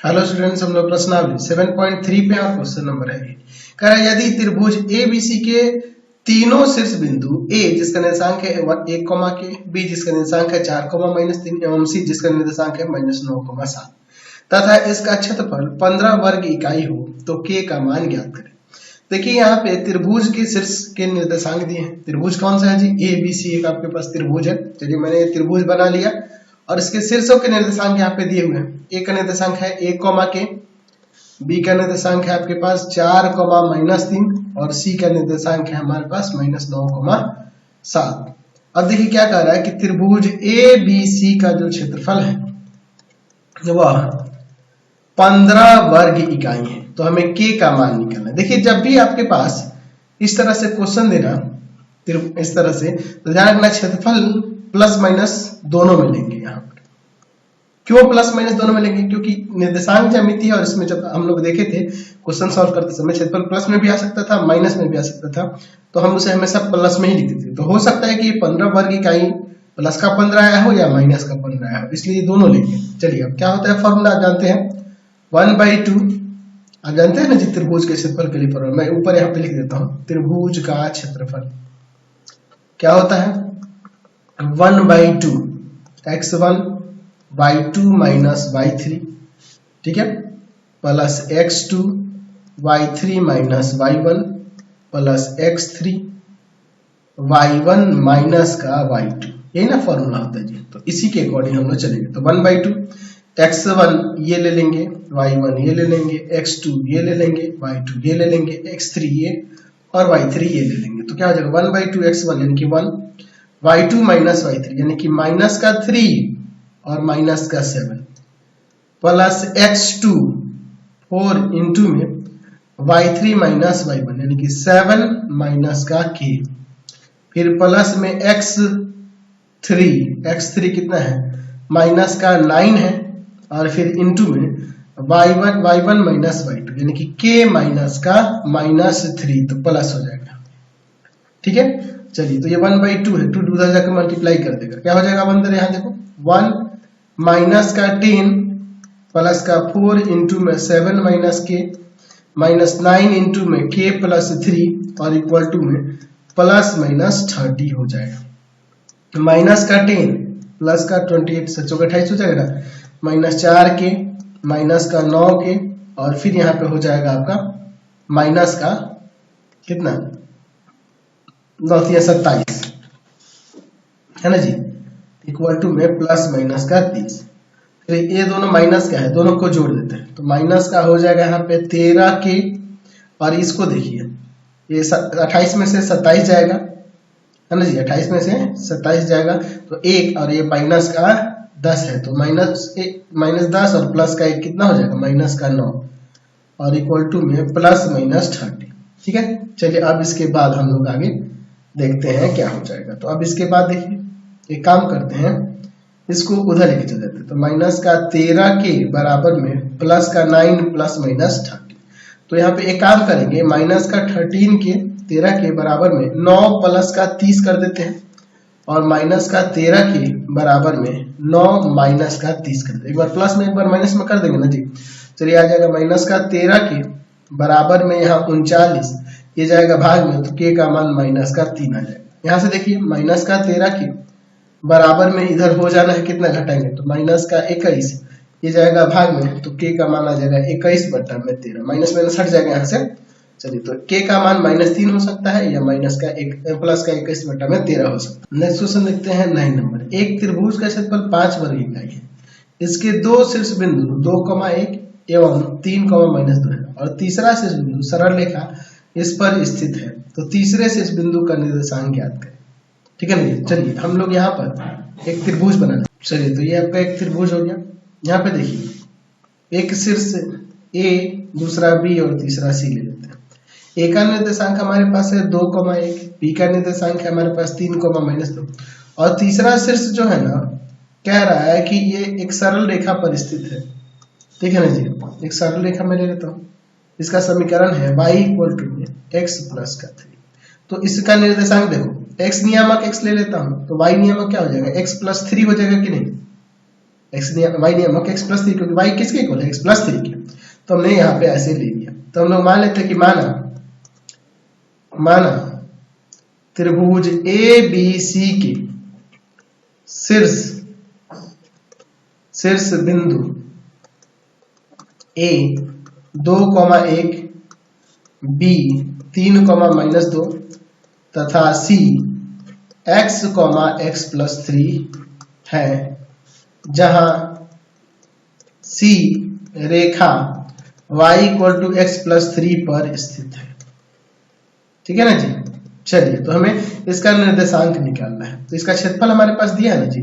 Hello students, हम लोग प्रश्नावली 7.3 पे और क्वेश्चन नंबर है कह रहा है यदि त्रिभुज ABC के तीनों शीर्ष बिंदु A जिसका निर्देशांक है 1, के, B जिसका निर्देशांक है 4, -3 एवं C जिसका निर्देशांक है -9, 7 तथा इसका क्षेत्रफल 15 वर्ग इकाई हो तो K का मान ज्ञात करें। देखिए यहाँ पे त्रिभुज के शीर्ष के निर्देशांक दिए हैं। त्रिभुज कौन सा है जी? ABC एक आपके पास त्रिभुज है। चलिए मैंने ये त्रिभुज बना लिया और इसके शीर्षों के निर्देशांक यहाँ पे दिए हुए हैं। A का निर्देशांक है 1, के, B का निर्देशांक है आपके पास 4, -3 और C का निर्देशांक है हमारे पास -9, 7। अब देखिए क्या कह रहा है कि त्रिभुज ABC का जो क्षेत्रफल है वह 15 वर्ग इकाई है, तो हमें K का मान निकालना है। देखिए जब भी आपके पास इस तरह से क्वेश्चन देना इस तरह से, तो ध्यान रखना क्षेत्रफल प्लस माइनस दोनों में लेंगे। यहाँ पर क्यों प्लस माइनस दोनों में लेंगे? क्योंकि निर्देशांक ज्यामिति है और इसमें जब हम लोग देखे थे क्वेश्चन सॉल्व करते समय क्षेत्रफल प्लस में भी आ सकता था, माइनस में भी आ सकता था, तो हम उसे हमेशा प्लस में ही लिखते थे। तो हो सकता है कि 15 वर्ग इकाई प्लस का 15 आया हो या माइनस का 15 आया हो, इसलिए दोनों लेंगे। चलिए अब क्या होता है, फॉर्मूला आप जानते हैं 1/2। आप जानते हैं ना जी त्रिभुज के क्षेत्रफल के लिए फॉर्मूला, मैं ऊपर यहाँ पे लिख देता हूँ। त्रिभुज का क्षेत्रफल क्या होता है? 1/2 x1 y2 माइनस y3, ठीक है, plus x2 y3 minus y1 plus x3 y1 minus का y2, यही ना फॉर्मूला होता है जी। तो इसी के अकॉर्डिंग हम लोग चलेंगे। तो 1/2 x1 ये ले लेंगे, y1 ये ले लेंगे, x2 ये ले लेंगे, y2 ये ले लेंगे, x3 ये और y3 ये ले लेंगे। तो क्या हो जाएगा 1/2 x1 यानी कि 1, y2 माइनस y3 यानी कि माइनस का 3 और माइनस का 7 प्लस x2 4 इंटू में y3 माइनस y1 यानी कि 7 माइनस का k, फिर प्लस में x3 कितना है? माइनस का 9 है और फिर इंटू में y1 माइनस y2 यानी कि k माइनस का -3, तो प्लस हो जाएगा। ठीक है, चलिए तो ये 1/2 है, 2 उधर जाकर मल्टीप्लाई कर देगा, क्या हो जाएगा बंदर? यहाँ देखो 1 माइनस का 10 प्लस का 4 इंटू में 7 माइनस के माइनस 9 इंटू में k प्लस 3 और इक्वल टू में प्लस माइनस 30 हो जाएगा। माइनस का 10 प्लस का 28 सचो का 28 हो जाएगा, माइनस 4 के माइनस का 9 के और फिर यहाँ पे हो जाएगा आपका माइनस का कितना 9 27 है ना जी, इक्वल टू में प्लस माइनस का 30। तो ये दोनों माइनस का है, दोनों को जोड़ देते हैं तो माइनस का हो जाएगा यहाँ पे 13 के और इसको देखिए ये 28 में से 27 जाएगा है ना जी, 28 में से 27 जाएगा तो 1 और ये माइनस का 10 है तो माइनस 10 और प्लस का 1 कितना हो जाएगा? माइनस का 9 और इक्वल टू में प्लस माइनस 30। ठीक है, चलिए अब इसके बाद हम लोग आगे देखते हैं क्या हो जाएगा। तो अब इसके बाद देखिए एक काम करते हैं, इसको उधर लेके चल जाते हैं। तो माइनस का 13 के बराबर में प्लस का 9 प्लस माइनस 30, तो यहाँ पे एक काम करेंगे, माइनस का 13 के 13 के बराबर में 9 प्लस का 30 कर देते हैं और माइनस का 13 के बराबर में 9 माइनस का 30 कर देते हैं। एक बार प्लस में एक बार माइनस में कर देंगे ना जी। चलिए आ जाएगा माइनस का 13 के बराबर में यहाँ 39, ये जाएगा भाग में तो k का मान माइनस का 3 आ जाएगा। यहाँ से देखिए माइनस का 13 के बराबर में इधर हो जाना है, कितना घटाएंगे तो माइनस का 21, ये जाएगा भाग में तो k का मान आ जाएगा 21/13, माइनस माइनस हट जाएगा यहाँ से। चलिए तो k का मान -3 हो सकता है या माइनस का 1 प्लस का 21/13 हो सकता है। नेक्स्ट क्वेश्चन देखते हैं 9 नंबर। एक त्रिभुज का क्षेत्रफल 5 वर्ग इकाई है, इसके दो शीर्ष बिंदु 2,1 एवं 3,-2 है और तीसरा शीर्ष बिंदु सरल रेखा इस पर स्थित है, तो तीसरे शीर्ष बिंदु का निर्देशांक ज्ञात करें। ठीक है ना, चलिए हम लोग यहाँ पर एक त्रिभुज बनाते हैं। चलिए तो ये आपका एक त्रिभुज हो गया। यहाँ पे देखिए एक शीर्ष A, दूसरा B और तीसरा C ले लेते हैं। A का निर्देशांक हमारे पास है 2,1, B का निर्देशांक है हमारे पास 3,-2 और तीसरा शीर्ष जो है ना कह रहा है कि ये एक सरल रेखा पर स्थित है। ठीक है ना जी, एक सरल रेखा मैं ले लेता हूँ, इसका समीकरण है y = x + 3। तो इसका निर्देशांक देखो x नियामक x ले लेता हूँ तो y नियामक क्या हो जाएगा? x + 3 हो जाएगा कि नहीं? एक्स वाई नियामक एक्स प्लस 3, क्योंकि वाई किसके इक्वल है, एक्स प्लस 3 के। तो हमने यहाँ पे ऐसे ले लिया। तो हम लोग मान लेते हैं कि माना त्रिभुज ए बी सी के शीर्ष बिंदु ए 2,1, बी 3,-2 तथा सी x, x प्लस 3 है, जहां सी रेखा y equal to x plus 3 पर स्थित है। ठीक है ना जी। चलिए, तो हमें इसका निर्देशांक निकालना है। तो इसका क्षेत्रफल हमारे पास दिया है ना जी,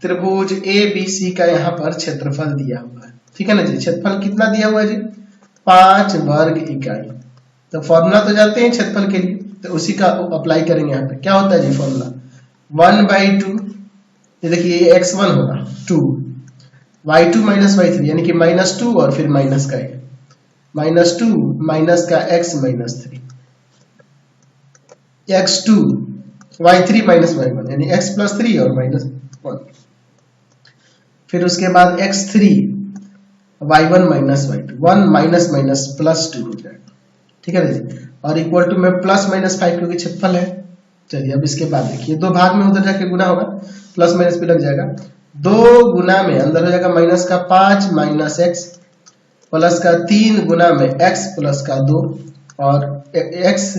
त्रिभुज ए बी सी का यहाँ पर क्षेत्रफल दिया हुआ है। ठीक है ना जी। क्षेत्रफल कितना दिया हुआ है जी, 5 वर्ग इकाई। तो फॉर्मूला तो जानते हैं क्षेत्रफल के लिए, तो उसी का अप्लाई करेंगे। यहाँ पे क्या होता है जी फॉर्मूला, 1/2, ये देखिए ये x1 होगा 2, y2 माइनस y3 यानी कि -2 और फिर माइनस का -2 माइनस का x minus 3, x2 y3 minus y1 यानी x प्लस 3 और -1, फिर उसके बाद x3 y1 minus y2, 1 minus minus plus 2 हो जाएगा। ठीक है जी। और इक्वल टू में +-5 क्योंकि क्षेत्रफल है। चलिए, अब इसके बाद देखिए 2 भाग में उधर जाके गुना होगा, प्लस माइनस भी लग जाएगा। 2 गुना में अंदर हो जाएगा -5 माइनस x प्लस का 3 गुना में x प्लस का 2 और x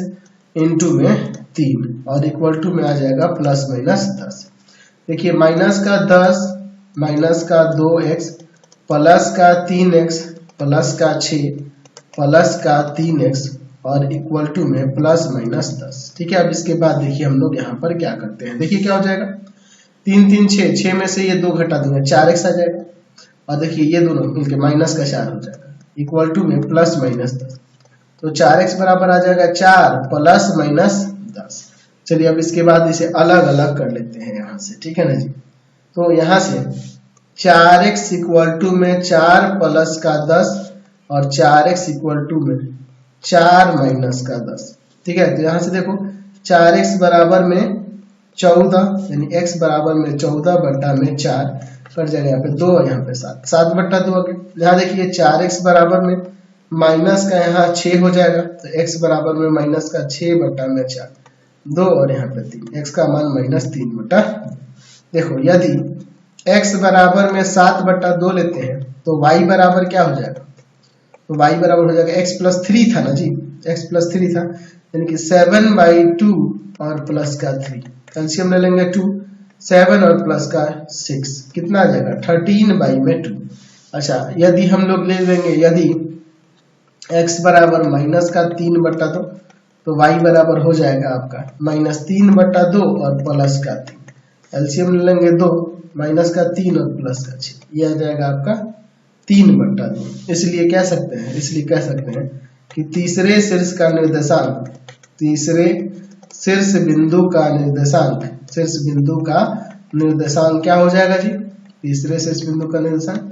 इंटू में 3 और इक्वल टू में आ जाएगा +-10। देखिए -10 माइनस का 2x प्लस का 3x प्लस का 6 प्लस का 3x और इक्वल टू में +-10। ठीक है। अब इसके बाद देखिए हम लोग यहाँ पर क्या करते हैं, देखिए क्या हो जाएगा, 3 3 6 में से ये 2 घटा देंगे, 4x आ जाएगा। और देखिए ये दोनों मिलकर -4 हो जाएगा, इक्वल टू में +-10। तो 4x बराबर आ जाएगा 4 +-10। चलिए, अब इसके बाद इसे अलग अलग कर लेते हैं यहाँ से। ठीक है ना जी। तो यहाँ से 4x इक्वल टू में 4 प्लस का 10 और 4x इक्वल टू में 4 माइनस का 10। ठीक है। तो यहाँ से देखो 4x बराबर में 14 यानी x बराबर में 14/4 कर जाएगा, यहाँ पे 2 और यहाँ पे 7/2 हो गया। यहाँ देखिए 4x बराबर में माइनस का यहाँ 6 हो जाएगा, तो x बराबर में माइनस का 6/4 2 और यहाँ पे 3, x का मान -3/2। देखो यदि x बराबर में 7/2 लेते हैं तो y बराबर क्या हो जाएगा, तो y बराबर हो जाएगा x प्लस 3 था ना जी, x प्लस 3 था यानी कि 7/2 और प्लस का 3, कैल्शियम ले लेंगे 2, 7 और प्लस का 6 कितना आ जाएगा 13/2। अच्छा, यदि हम लोग ले लेंगे यदि x बराबर -3/2 तो y बराबर हो जाएगा आपका -3/2 और प्लस का 3, एलसीएम ले लेंगे 2, -3 और प्लस का 6, ये आ जाएगा आपका 3/2। इसलिए कह सकते हैं कि तीसरे शीर्ष बिंदु का निर्देशांक क्या हो जाएगा जी, तीसरे शीर्ष बिंदु का निर्देशांक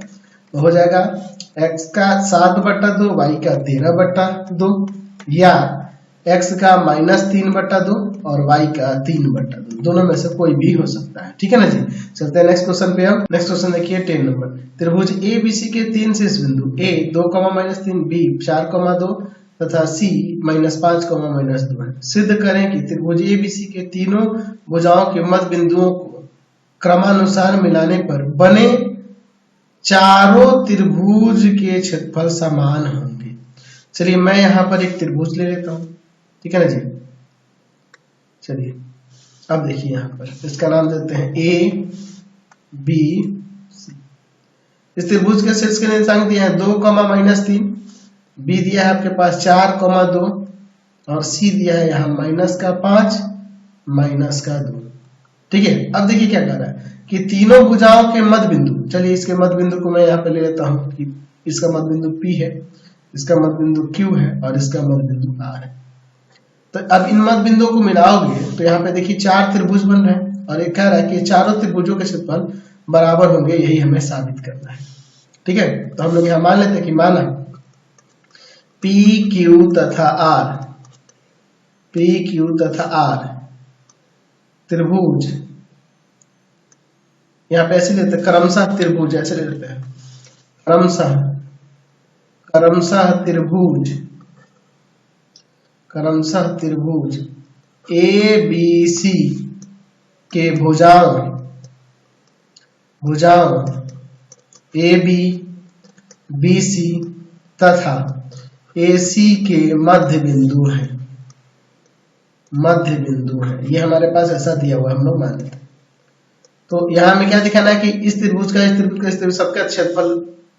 तो हो जाएगा x का 7/2 y का 13/2 या x का -3/2 और y का 3/2, दोनों में से कोई भी हो सकता है। ठीक है ना जी। चलते हैं नेक्स्ट क्वेश्चन पे। अब नेक्स्ट क्वेश्चन देखिए 10 नंबर, त्रिभुज ए बी सी के 3 शीर्ष बिंदु a 2, b 4, 2 तथा c -5, -2 है। सिद्ध करें कि त्रिभुज ए बी सी के तीनों भुजाओं के मध्य बिंदुओं को क्रमानुसार मिलाने पर बने चारों त्रिभुज के क्षेत्रफल समान होंगे। चलिए, मैं यहाँ पर एक त्रिभुज ले लेता हूँ। ठीक है ना जी। चलिए, अब देखिए यहाँ पर इसका नाम देते हैं ए बी सी। इस त्रिभुज के शीर्ष के निर्देशांक दिए हैं 2, -3, बी दिया है आपके पास 4, 2 और सी दिया है यहाँ -5, -2। ठीक है। अब देखिए क्या कर रहा है कि तीनों भुजाओं के मध्य बिंदु, चलिए इसके मध्य बिंदु को मैं यहाँ पे ले लेता हूँ कि इसका मध्य बिंदु P है, इसका मध्य बिंदु Q है और इसका मध्य बिंदु R है। तो अब इन मध्य बिंदुओं को मिलाओगे तो यहाँ पे देखिए 4 त्रिभुज बन रहे हैं और एक कह रहा है कि चारों त्रिभुजों के क्षेत्रफल बराबर होंगे, यही हमें साबित करना है। ठीक है। तो हम लोग यहाँ मान लेते हैं कि माना P Q तथा R त्रिभुज यहाँ पे ऐसे लेते हैं, क्रमशः त्रिभुज ऐसे ले लेते हैं, क्रमशः क्रमशः त्रिभुज क्रमशः त्रिभुज ए बी सी के भुजाओं ए बी बी सी तथा ए सी के मध्य बिंदु है, ये हमारे पास ऐसा दिया हुआ है, हम लोग मानते हैं। तो यहाँ में क्या दिखाना है कि इस त्रिभुज का इस त्रिभुज का इस त्रिभुज सबका क्षेत्रफल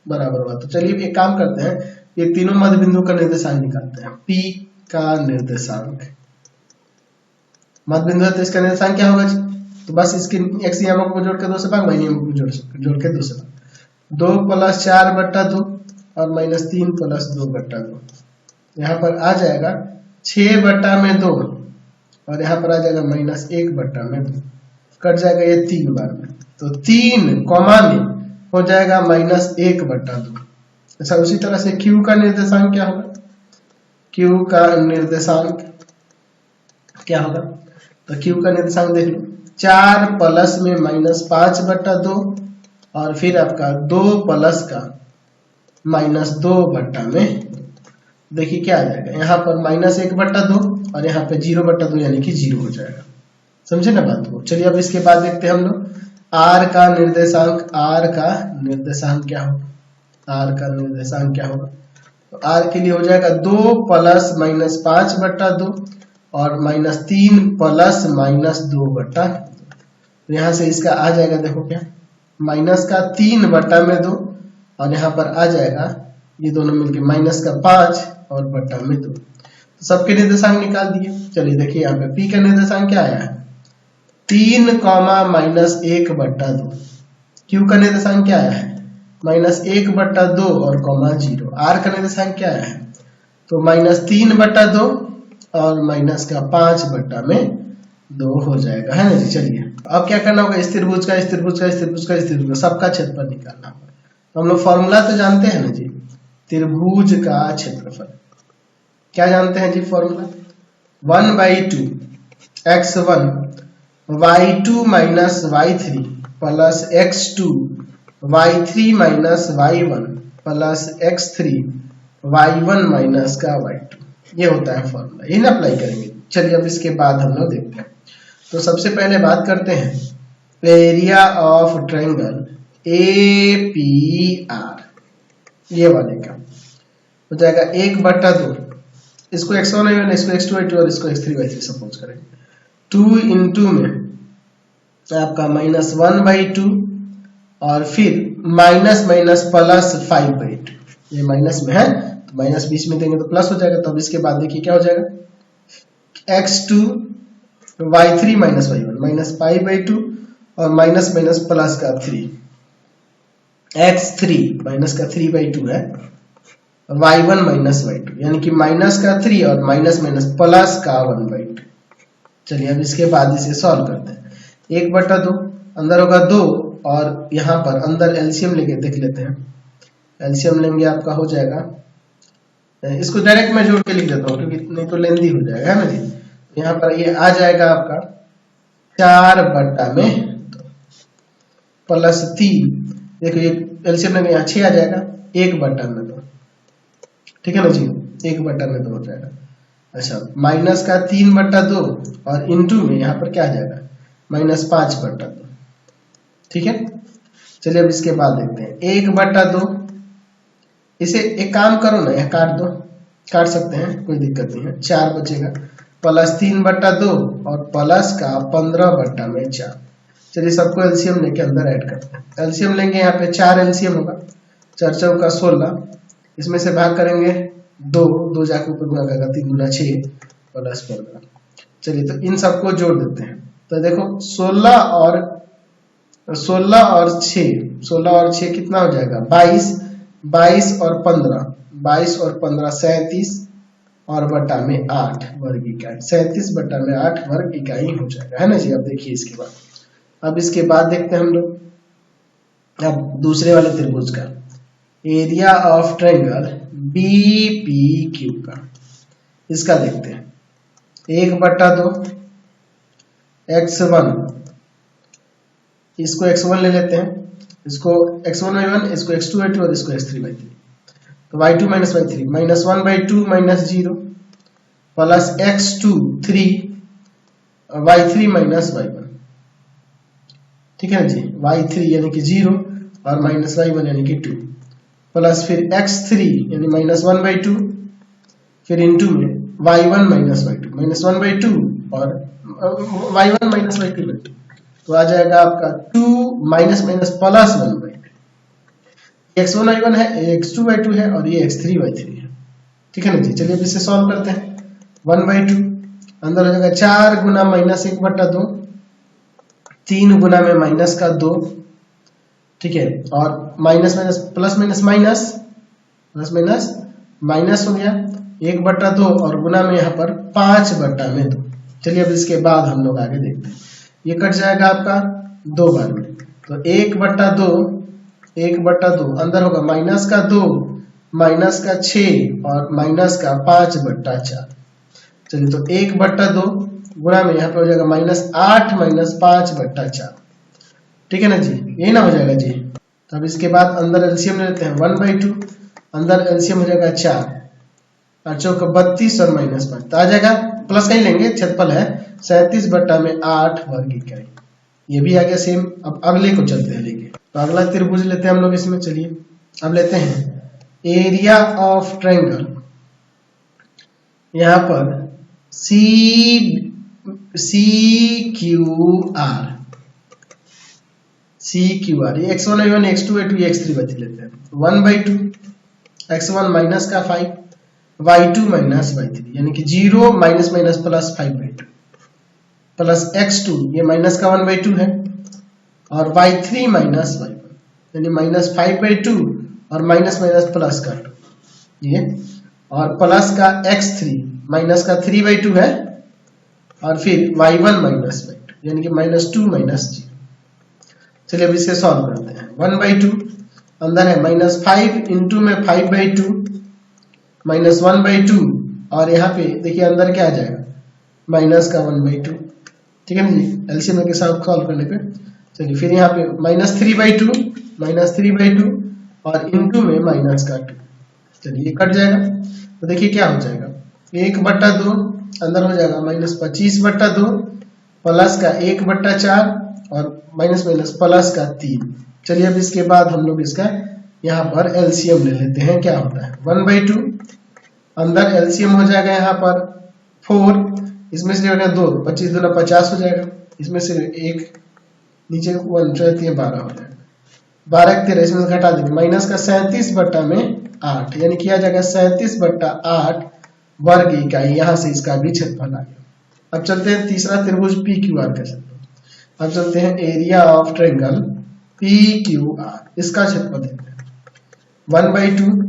बराबर हुआ। तो चलिए एक काम करते हैं, ये तीनों मध्य बिंदु का निर्देशांक निकालते हैं। P का निर्देशांक, मध्य बिंदु है तो इसका निर्देशांक क्या होगा जी? तो बस इसके x नियमों को जोड़ के 2 से भाग, y नियमों को जोड़ के 2 से भाग। 2 + 4/2 और -3 + 2/2। यहाँ पर आ जाएगा 6/2 और यहाँ पर आ जाएगा -1/2। कट जाएगा ये 3 बार में, तो 3 कॉमा में हो जाएगा -1/2। ऐसा उसी तरह से Q का निर्देशांक क्या होगा? Q का निर्देशांक क्या होगा? तो Q का निर्देशांक देख लो, 4 प्लस में -5/2 और फिर आपका 2 प्लस का -2/2 में देखिए क्या आ जाएगा, यहाँ पर -1/2 और यहाँ पे 0/2 यानी कि 0 हो जाएगा। समझे ना बात को? चलिए अब इसके बाद देखते हैं हम लोग R का निर्देशांक। R का निर्देशांक क्या होगा? R का निर्देशांक क्या होगा? तो R के लिए हो जाएगा 2 प्लस -5/2 और -3 प्लस -2/2। तो यहाँ से इसका आ जाएगा, देखो क्या, -3/2 और यहाँ पर आ जाएगा ये दोनों मिलके -5 और /2। तो सबके निर्देशांक निकाल दिए। चलिए देखिए यहाँ पे P का निर्देशांक क्या आया है? 3, -1/2। Q का निर्देशांक क्या आया है? -1/2 और 0। R का निर्देशांक क्या आया है? तो -3/2 और -5/2 हो जाएगा, है ना जी। चलिए अब क्या करना होगा, इस त्रिभुज का इस त्रिभुज का इस त्रिभुज का इस त्रिभुज का सबका क्षेत्रफल निकालना होगा। तो हम लोग फॉर्मूला तो जानते हैं ना जी, त्रिभुज का क्षेत्रफल क्या जानते हैं जी? Formula 1/2 x1 y2 minus y3 plus x2 y3 minus y1 plus x3 y1 minus का y2, ये होता है फॉर्मूला। इन अप्लाई करेंगे। चलिए अब इसके बाद हम लोग देखते हैं। तो सबसे पहले बात करते हैं एरिया ऑफ ट्रायंगल APR, ये वाले का हो जाएगा 1/2। इसको x1 y1, इसको x2 y2 और इसको x3 y3 सपोज करेंगे। 2 इंटू में आपका -1/2 और फिर माइनस प्लस 5/2, ये माइनस में है तो माइनस बीच में देंगे तो प्लस हो जाएगा। तब इसके बाद देखिए क्या हो जाएगा, x2 y3 माइनस y1 -5/2 और माइनस प्लस का 3 x3 माइनस का 3/2 है, y1 माइनस y2 यानी कि माइनस का 3 और माइनस प्लस का 1/2। चलिए अब इसके बाद इसे सॉल्व करते हैं। 1/2 अंदर होगा 2 और यहाँ पर अंदर एलसीएम लेके देख लेते हैं। एलसीएम लेंगे आपका हो जाएगा, इसको डायरेक्ट मैं जोड़ के लिख देता हूँ क्योंकि नहीं तो लेंदी हो जाएगा, है ना जी। यहाँ पर ये आ जाएगा आपका 4/2 प्लस 3, देखो ये एलसीएम लेंगे यहाँ 6 आ जाएगा 1/2, ठीक है ना जी, 1/2 हो जाएगा। अच्छा माइनस का 3/2 और इंटू में यहाँ पर क्या आ जाएगा -5/2, ठीक है। चलिए अब इसके बाद देखते हैं 1/2, इसे एक काम करो ना, यह काट दो, काट सकते हैं कोई दिक्कत नहीं है, 4 बचेगा प्लस 3/2 और प्लस का 15/4। चलिए सबको एलसीएम लेके अंदर ऐड करते हैं। एलसीएम लेंगे, यहाँ पे 4 एलसीएम होगा, 4 चौका 16, इसमें से भाग करेंगे 2 जाके ऊपर गुणा करेगा 3 गुना 6 प्लस 15। चलिए तो इन सबको जोड़ देते हैं। तो देखो 16 और 6 कितना हो जाएगा 22 और 15 37 और बटा में 8 वर्ग इकाई, 37/8 वर्ग इकाई हो जाएगा, है ना जी। अब देखिए इसके बाद, अब इसके बाद देखते हैं हम लोग अब दूसरे वाले त्रिभुज का एरिया ऑफ ट्रायंगल BPQ का, इसका देखते हैं। 1/2 x1 इसको x1 ले लेते हैं, इसको x1/1, इसको x2/2 और इसको x3/3। तो y2 minus y3 -1/2 minus 0 plus x2 3 y3 minus y1। ठीक है ना जी, y3 यानी कि 0 और माइनस y1 यानी कि 2 प्लस फिर x3 यानी -1/2 फिर इंटू में y1 माइनस y2 -1/2 और y1 माइनस y2। तो आ जाएगा आपका 2 minus minus plus 1/2। x1 y1 है, x2 y2 है और ये x3 y3 है। ठीक है ना जी, चलिए अब इसे सॉल्व करते हैं। 1/2 अंदर हो जाएगा 4 गुना -1/2, 3 गुना में माइनस का 2। ठीक है, और minus minus plus minus minus plus minus minus हो गया 1/2 और गुना में यहाँ पर 5/2। चलिए अब इसके बाद हम लोग आगे देखते हैं। ये कट जाएगा आपका 2 बार में, तो 1/2 अंदर होगा माइनस का 2 माइनस का 6 और माइनस का 5/4। चलिए तो 1/2 गुणा में यहाँ पे हो जाएगा -8 माइनस 5/4। ठीक है ना जी, यही ना हो जाएगा जी। तो अब इसके बाद अंदर एलसीएम ले लेते हैं। 1/2 अंदर एलसीएम हो जाएगा 4 और चौक 32 और -5 तो आ जाएगा, प्लस कहीं लेंगे, क्षेत्रफल है 37/8 वर्ग इकाई। ये भी आ गया सेम। अब अगले को चलते हैं लेके, तो अगला त्रिभुज लेते हैं हम लोग इसमें। चलिए अब लेते हैं एरिया ऑफ ट्रायंगल। यहाँ पर CQR, ये x1 y1 x2 y2 x3 y3 लेते हैं। 1/2 x1 माइनस का 5 y2 माइनस y3 यानी कि 0 minus minus plus 5/2 plus x2 ये माइनस का 1/2 है और y3 माइनस y1 यानी -5/2 और माइनस माइनस प्लस का 2 ये, और प्लस का x3 माइनस का 3/2 है और फिर y1 माइनस y2 यानी कि -2 माइनस 0। चलिए अब इसे सॉल्व करते हैं। 1/2 अंदर है -5 इंटू में 5/2 -1/2 और यहाँ पे देखिए अंदर क्या आ जाएगा माइनस का 1/2। ठीक है ना जी, एलसीएम के साथ सॉल्व करने पे। चलिए फिर यहाँ पे -3/2 और इंटू में माइनस का 2। चलिए कट जाएगा, तो देखिए क्या हो जाएगा 1/2 अंदर हो जाएगा -25/2 प्लस का 1/4 और माइनस माइनस प्लस का 3। चलिए अब इसके बाद हम लोग इसका यहाँ पर एलसीएम ले लेते हैं, क्या होता है। 1/2 अंदर एलसीएम हो जाएगा यहाँ पर 4, इसमें से 2 25 दूना 50 हो जाएगा, इसमें से एक नीचे 1 4 12 हो जाएगा, 12 13 इसमें से घटा देंगे माइनस का 37/8 यानी किया जाएगा 37/8 वर्ग इकाई। यहाँ से इसका भी क्षेत्रफल आ गया। अब चलते हैं तीसरा त्रिभुज PQR के क्षेत्रफल। अब चलते हैं एरिया ऑफ ट्रायंगल PQR, इसका क्षेत्रफल देखते हैं। 1/2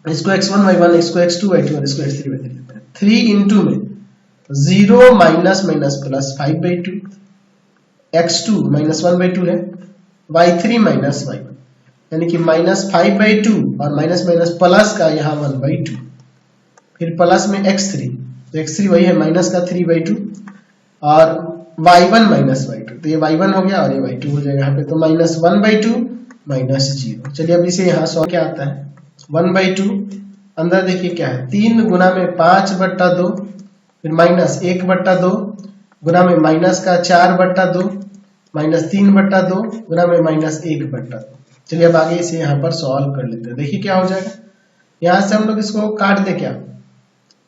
इसको x1 y1 इसको x2 y2 और इसको x3 y3 लेते हैं। 3 इंटू में 0 माइनस माइनस प्लस 5/2 x2 -1/2 है y3 माइनस y1 यानी कि -5/2 और माइनस माइनस प्लस का यहाँ 1/2 फिर प्लस में x3, तो x3 वही है माइनस का 3/2 और y1 माइनस y2, तो ये y1 हो गया और ये y2 हो जाएगा यहाँ पे, तो -1/2 -0। चलिए अब इसे यहाँ सॉल्व क्या आता है। 1/2 अंदर देखिए क्या है 3 गुना में 5/2 फिर माइनस 1/2 गुना में माइनस का 4/2 -3/2 गुना में -1/2। चलिए अब आगे इसे यहाँ पर सॉल्व कर लेते हैं। देखिए क्या हो जाएगा, यहाँ से हम लोग इसको काट दे क्या,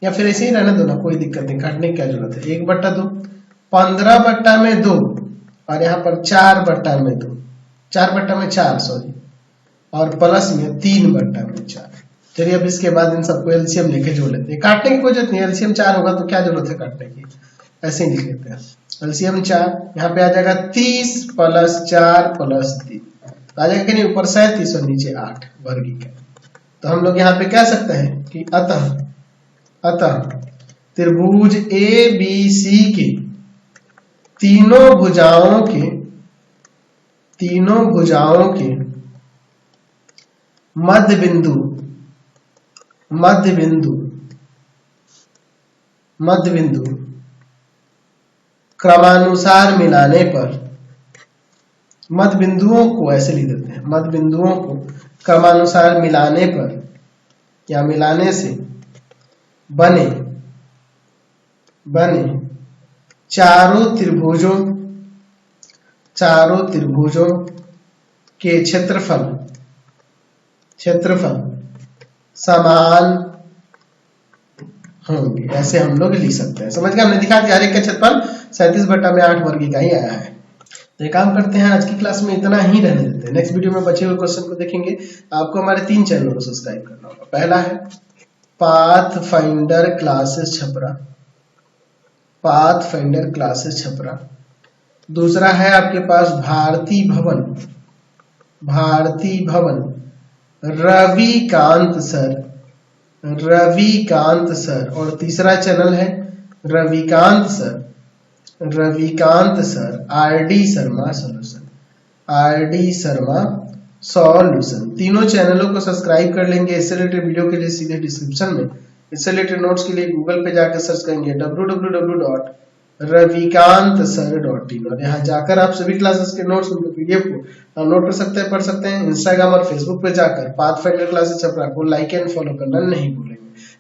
या फिर ऐसे ही रहने दो ना, कोई दिक्कत नहीं, काटने की क्या जरूरत है। 1/2 15/2 और यहाँ पर 4/2 4/4 सॉरी और प्लस में 3/4। चलिए अब इसके बाद इन सबको एलसीएम लेके जोड़ लेते हैं। काटने की कोई जरूरत नहीं, एलसीएम 4 होगा तो क्या जरूरत है काटने की, ऐसे ही लिख लेते हैं। एलसीएम 4 यहाँ पे आ जाएगा 30 + 4 + 3 आ जाएगा कि नहीं, ऊपर 37 और नीचे 8 वर्ग इकाई। तो हम लोग यहाँ पे कह सकते हैं कि अतः त्रिभुज ABC के तीनों भुजाओं के मध्य बिंदु क्रमानुसार मिलाने पर मध्य बिंदुओं को ऐसे लिख देते हैं, मध्य बिंदुओं को क्रमानुसार मिलाने पर या मिलाने से बने चारों त्रिभुजों के क्षेत्रफल समान होंगे, ऐसे हम लोग लिख सकते हैं। समझ गए? हमने दिखा कि हर एक का क्षेत्रफल 37/8 वर्ग का ही आया है। तो ये काम करते हैं, आज की क्लास में इतना ही रहने देते हैं। नेक्स्ट वीडियो में बचे हुए क्वेश्चन को देखेंगे। आपको हमारे 3 चैनल को सब्सक्राइब करना होगा। पहला है पाथफाइंडर क्लासेस छपरा, दूसरा है आपके पास भारती भवन रविकांत सर, और तीसरा चैनल है Ravikant sir RD Sharma solution. तीनों चैनलों को सब्सक्राइब कर लेंगे। इससे रिलेटेड वीडियो के लिए सीधे डिस्क्रिप्शन में, इससे रिलेटेड नोट्स के लिए गूगल पे जाकर सर्च करेंगे www.ravikantsir.in, और यहाँ जाकर आप सभी क्लासेस के नोट्स, उनके पीडीएफ को डाउनलोड कर सकते हैं, पढ़ सकते हैं। इंस्टाग्राम और फेसबुक पे जाकर पाथफाइंडर क्लासेस छपरा को लाइक एंड फॉलो करना नहीं भूलेंगे।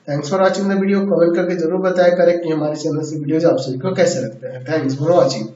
Thanks for watching the video. Comment करके जरूर बताया करें कि हमारे चैनल से वीडियोज आप सभी को कैसे लगते हैं। Thanks for watching.